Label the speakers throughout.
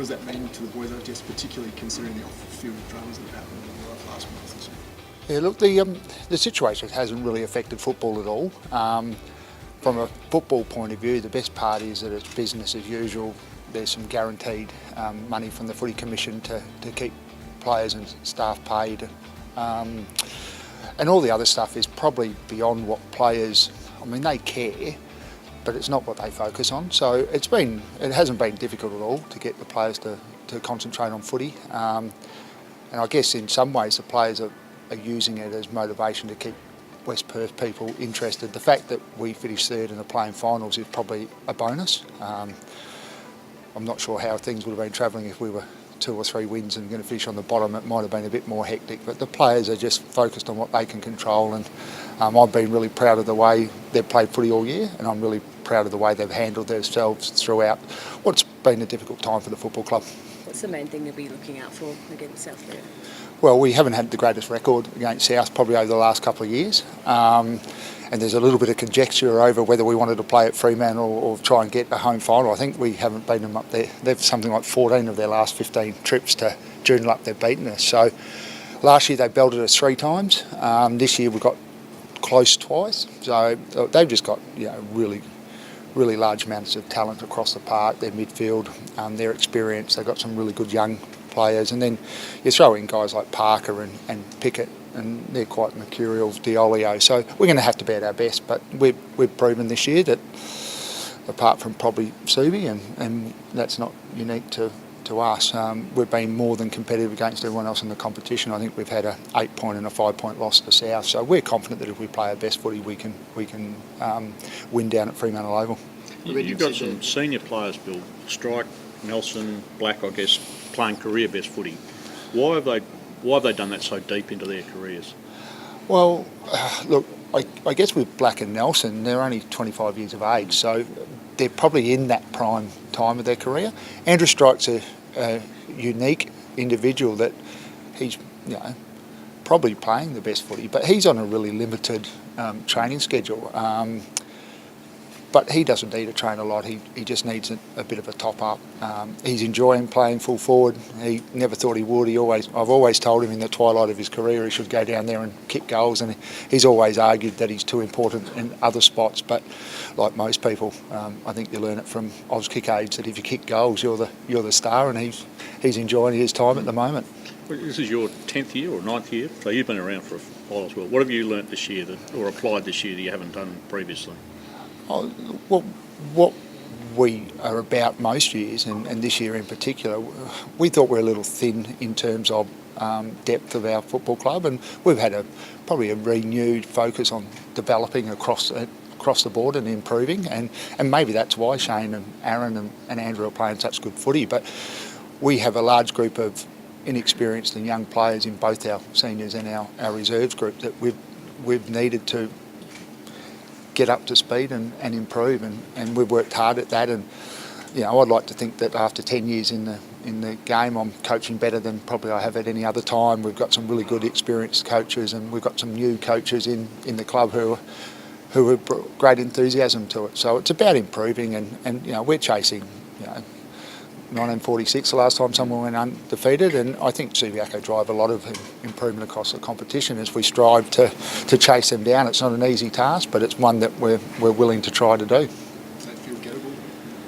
Speaker 1: does that mean to the boys, I guess, particularly considering the off-field dramas that have happened in the last month or so?
Speaker 2: Yeah, look, the situation hasn't really affected football at all. From a football point of view, the best part is that it's business as usual. There's some guaranteed money from the Footy Commission to keep players and staff paid. And all the other stuff is probably beyond what players, I mean, they care, but it's not what they focus on. So it hasn't been difficult at all to get the players to concentrate on footy. And I guess in some ways the players are using it as motivation to keep West Perth people interested. The fact that we finished third in the playing finals is probably a bonus. I'm not sure how things would have been travelling if we were 2 or 3 wins and going to finish on the bottom. It might have been a bit more hectic, but the players are just focused on what they can control, and I've been really proud of the way they've played footy all year, and I'm really proud of the way they've handled themselves throughout what's been a difficult time for the football club.
Speaker 3: What's the main thing you'll be looking out for against South Perth?
Speaker 2: Well, we haven't had the greatest record against South probably over the last couple of years. And there's a little bit of conjecture over whether we wanted to play at Fremantle or try and get a home final. I think we haven't beaten them up there. They've something like 14 of their last 15 trips to Joondalup they've beaten us. So last year they belted us 3 times. This year we got close twice. So they've just got really large amounts of talent across the park. Their midfield, their experience. They've got some really good young players, and then you throw in guys like Parker and Pickett, and they're quite mercurial, Diolio. So we're going to have to be at our best, but we've proven this year that apart from probably Subi, and that's not unique to us, we've been more than competitive against everyone else in the competition. I think we've had an 8-point and a 5-point loss to South, so we're confident that if we play our best footy, we can win down at Fremantle Oval.
Speaker 4: You've got some senior players, Bill, Strike, Nelson, Black, I guess, playing career best footy. Why have they done that so deep into their careers?
Speaker 2: Well, look, I guess with Black and Nelson, they're only 25 years of age, so they're probably in that prime time of their career. Andrew Strike's a unique individual that he's probably playing the best footy, but he's on a really limited training schedule. But he doesn't need to train a lot. He just needs a bit of a top up. He's enjoying playing full forward. He never thought he would. I've always told him in the twilight of his career he should go down there and kick goals, and he's always argued that he's too important in other spots. But like most people, I think you learn it from Oz Kick Age that if you kick goals, you're the star, and he's enjoying his time at the moment.
Speaker 4: Well, this is your 10th year or 9th year, so you've been around for a while as well. What have you learnt this year or applied this year that you haven't done previously?
Speaker 2: Oh, well, what we are about most years, and this year in particular, we thought we were a little thin in terms of depth of our football club, and we've had probably a renewed focus on developing across the board and improving, and maybe that's why Shane and Aaron and Andrew are playing such good footy. But we have a large group of inexperienced and young players in both our seniors and our reserves group that we've needed to get up to speed and improve, and we've worked hard at that. And I'd like to think that after 10 years in the game, I'm coaching better than probably I have at any other time. We've got some really good experienced coaches, and we've got some new coaches in the club who have brought great enthusiasm to it. So it's about improving, and we're chasing 1946, the last time someone went undefeated, and I think Subiaco drive a lot of improvement across the competition as we strive to chase them down. It's not an easy task, but it's one that we're willing to try to do.
Speaker 1: Does that feel gettable?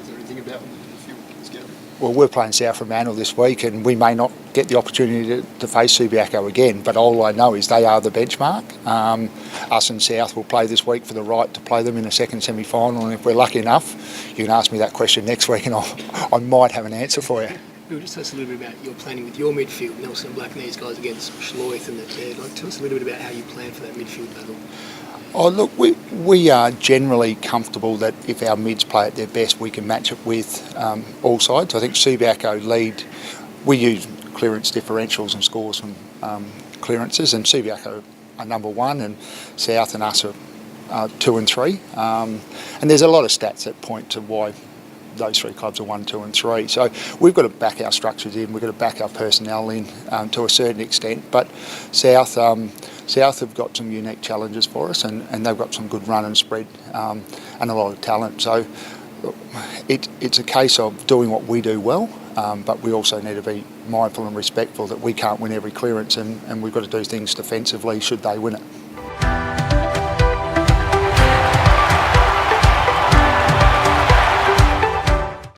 Speaker 1: Is there anything about them that you feel is gettable?
Speaker 2: Well, we're playing South Fremantle this week, and we may not get the opportunity to face Subiaco again, but all I know is they are the benchmark. Us and South will play this week for the right to play them in a second semi-final, and if we're lucky enough, you can ask me that question next week and I might have an answer for you.
Speaker 5: Bill, just tell us a little bit about your planning with your midfield, Nelson, Black and these guys against Schloith and the Ted. Tell us a little bit about how you plan for that midfield battle.
Speaker 2: Oh, look, we are generally comfortable that if our mids play at their best, we can match it with all sides. I think Subiaco lead. We use clearance differentials and scores from clearances, and Subiaco are number 1, and South and us are 2 and 3. And there's a lot of stats that point to why those 3 clubs are 1, 2 and 3. So we've got to back our structures in, we've got to back our personnel in to a certain extent. But South have got some unique challenges for us, and they've got some good run and spread and a lot of talent. So it's a case of doing what we do well but we also need to be mindful and respectful that we can't win every clearance, and we've got to do things defensively should they win it.